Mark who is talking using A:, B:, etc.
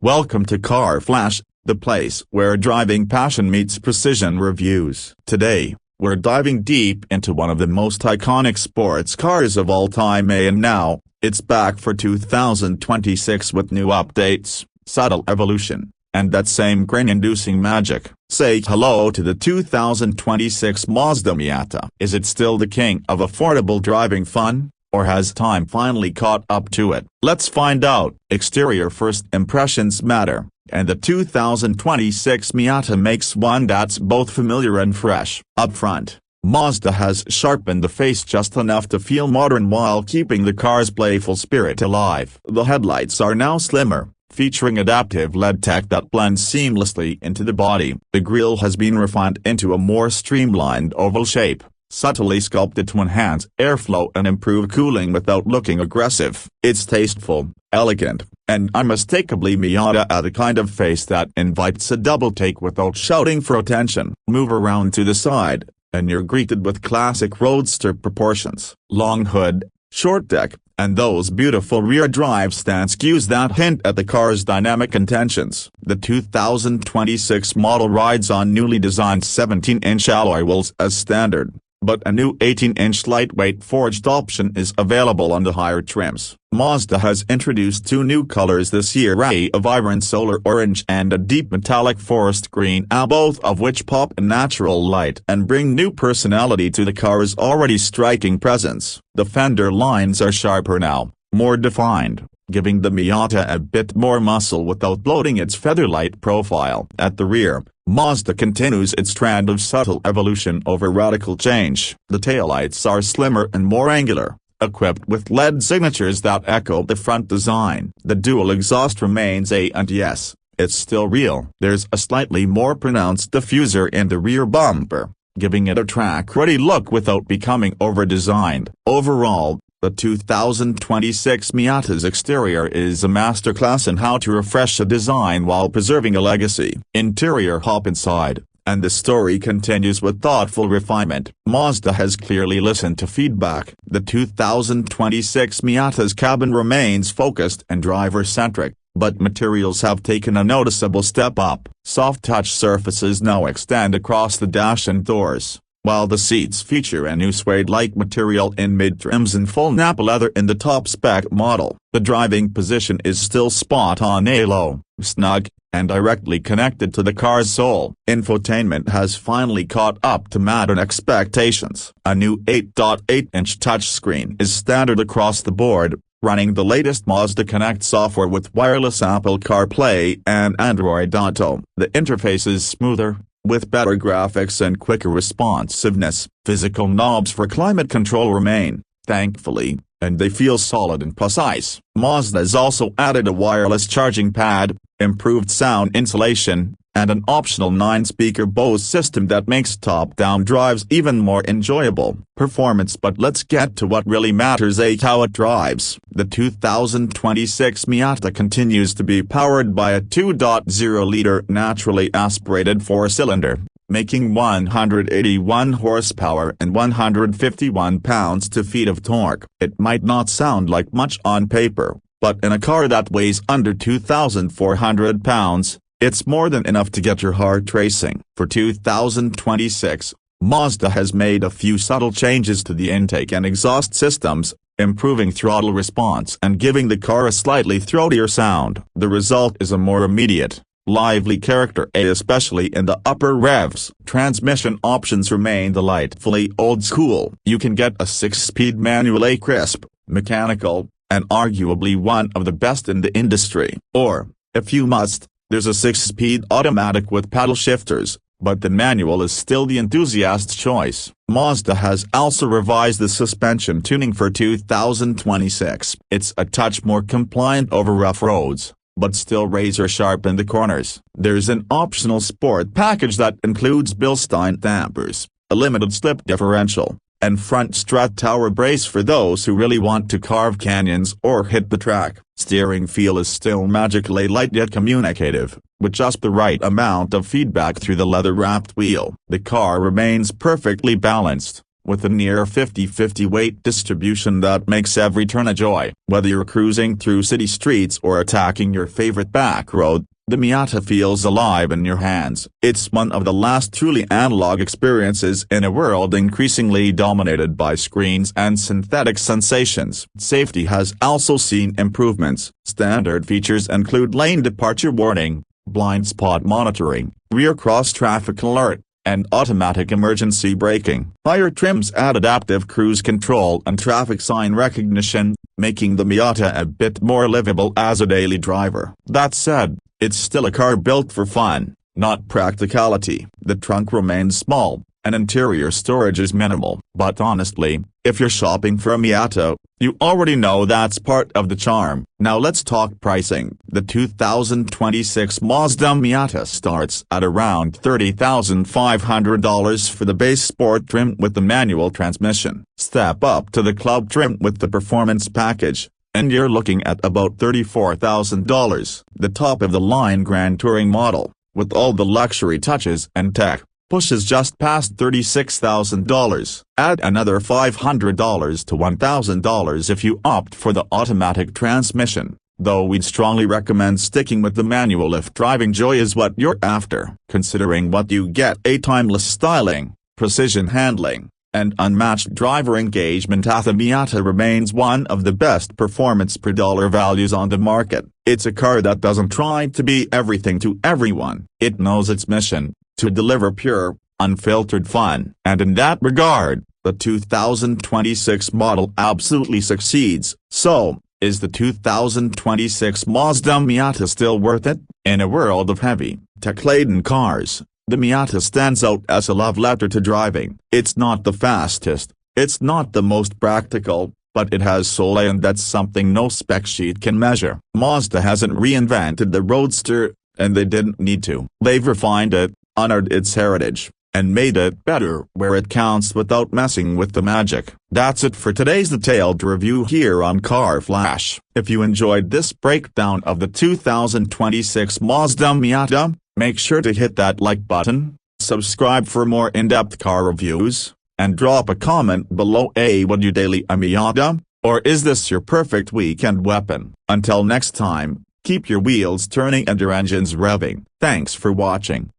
A: Welcome to Car Flash, the place where driving passion meets precision reviews. Today, we're diving deep into one of the most iconic sports cars of all time, and now, it's back for 2026 with new updates, subtle evolution, and that same grin-inducing magic. Say hello to the 2026 Mazda Miata. Is it still the king of affordable driving fun? Or has time finally caught up to it? Let's find out. Exterior first impressions matter, and the 2026 Miata makes one that's both familiar and fresh. Up front, Mazda has sharpened the face just enough to feel modern while keeping the car's playful spirit alive. The headlights are now slimmer, featuring adaptive LED tech that blends seamlessly into the body. The grille has been refined into a more streamlined oval shape, subtly sculpted to enhance airflow and improve cooling without looking aggressive. It's tasteful, elegant, and unmistakably Miata, at a kind of face that invites a double take without shouting for attention. Move around to the side, and you're greeted with classic roadster proportions. Long hood, short deck, and those beautiful rear drive stance cues that hint at the car's dynamic intentions. The 2026 model rides on newly designed 17-inch alloy wheels as standard, but a new 18-inch lightweight forged option is available on the higher trims. Mazda has introduced two new colors this year, a vibrant solar orange and a deep metallic forest green, both of which pop in natural light and bring new personality to the car's already striking presence. The fender lines are sharper now, more defined, giving the Miata a bit more muscle without bloating its featherlight profile. At the rear, Mazda continues its trend of subtle evolution over radical change. The taillights are slimmer and more angular, equipped with LED signatures that echo the front design. The dual exhaust remains A and yes, it's still real. There's a slightly more pronounced diffuser in the rear bumper, giving it a track-ready look without becoming over-designed. Overall, the 2026 Miata's exterior is a masterclass in how to refresh a design while preserving a legacy. Interior: hop inside, and the story continues with thoughtful refinement. Mazda has clearly listened to feedback. The 2026 Miata's cabin remains focused and driver-centric, but materials have taken a noticeable step up. Soft touch surfaces now extend across the dash and doors, while the seats feature a new suede-like material in mid-trims and full Nappa leather in the top-spec model. The driving position is still spot-on, low, snug, and directly connected to the car's soul. Infotainment has finally caught up to modern expectations. A new 8.8-inch touchscreen is standard across the board, running the latest Mazda Connect software with wireless Apple CarPlay and Android Auto. The interface is smoother, with better graphics and quicker responsiveness. Physical knobs for climate control remain, thankfully, and they feel solid and precise. Mazda has also added a wireless charging pad, improved sound insulation, and an optional 9-speaker Bose system that makes top-down drives even more enjoyable. Performance. But let's get to what really matters, how it drives. The 2026 Miata continues to be powered by a 2.0-liter naturally aspirated 4-cylinder, making 181 horsepower and 151 pounds-to-feet of torque. It might not sound like much on paper, but in a car that weighs under 2,400 pounds, it's more than enough to get your heart racing. For 2026, Mazda has made a few subtle changes to the intake and exhaust systems, improving throttle response and giving the car a slightly throatier sound. The result is a more immediate, lively character, especially in the upper revs. Transmission options remain delightfully old school. You can get a 6-speed manual, crisp, mechanical, and arguably one of the best in the industry. Or, if you must, there's a 6-speed automatic with paddle shifters, but the manual is still the enthusiast's choice. Mazda has also revised the suspension tuning for 2026. It's a touch more compliant over rough roads, but still razor-sharp in the corners. There's an optional sport package that includes Bilstein dampers, a limited slip differential, and front strut tower brace for those who really want to carve canyons or hit the track. Steering feel is still magically light yet communicative, with just the right amount of feedback through the leather-wrapped wheel. The car remains perfectly balanced, with a near 50-50 weight distribution that makes every turn a joy. Whether you're cruising through city streets or attacking your favorite back road, the Miata feels alive in your hands. It's one of the last truly analog experiences in a world increasingly dominated by screens and synthetic sensations. Safety has also seen improvements. Standard features include lane departure warning, blind spot monitoring, rear cross-traffic alert, and automatic emergency braking. Higher trims add adaptive cruise control and traffic sign recognition, making the Miata a bit more livable as a daily driver. That said, it's still a car built for fun, not practicality. The trunk remains small, and interior storage is minimal. But honestly, if you're shopping for a Miata, you already know that's part of the charm. Now let's talk pricing. The 2026 Mazda Miata starts at around $30,500 for the base sport trim with the manual transmission. Step up to the club trim with the performance package, and you're looking at about $34,000. The top-of-the-line Grand Touring model, with all the luxury touches and tech, pushes just past $36,000. Add another $500 to $1,000 if you opt for the automatic transmission, though we'd strongly recommend sticking with the manual if driving joy is what you're after. Considering what you get: a timeless styling, precision handling, and unmatched driver engagement, the Miata remains one of the best performance per dollar values on the market. It's a car that doesn't try to be everything to everyone. It knows its mission: to deliver pure, unfiltered fun. And in that regard, the 2026 model absolutely succeeds. So, is the 2026 Mazda Miata still worth it? In a world of heavy, tech-laden cars, the Miata stands out as a love letter to driving. It's not the fastest, it's not the most practical, but it has soul, and that's something no spec sheet can measure. Mazda hasn't reinvented the roadster, and they didn't need to. They've refined it, honored its heritage, and made it better where it counts without messing with the magic. That's it for today's detailed review here on Car Flash. If you enjoyed this breakdown of the 2026 Mazda Miata, make sure to hit that like button, subscribe for more in-depth car reviews, and drop a comment below. Would you daily a Miata, or is this your perfect weekend weapon? Until next time, keep your wheels turning and your engines revving. Thanks for watching.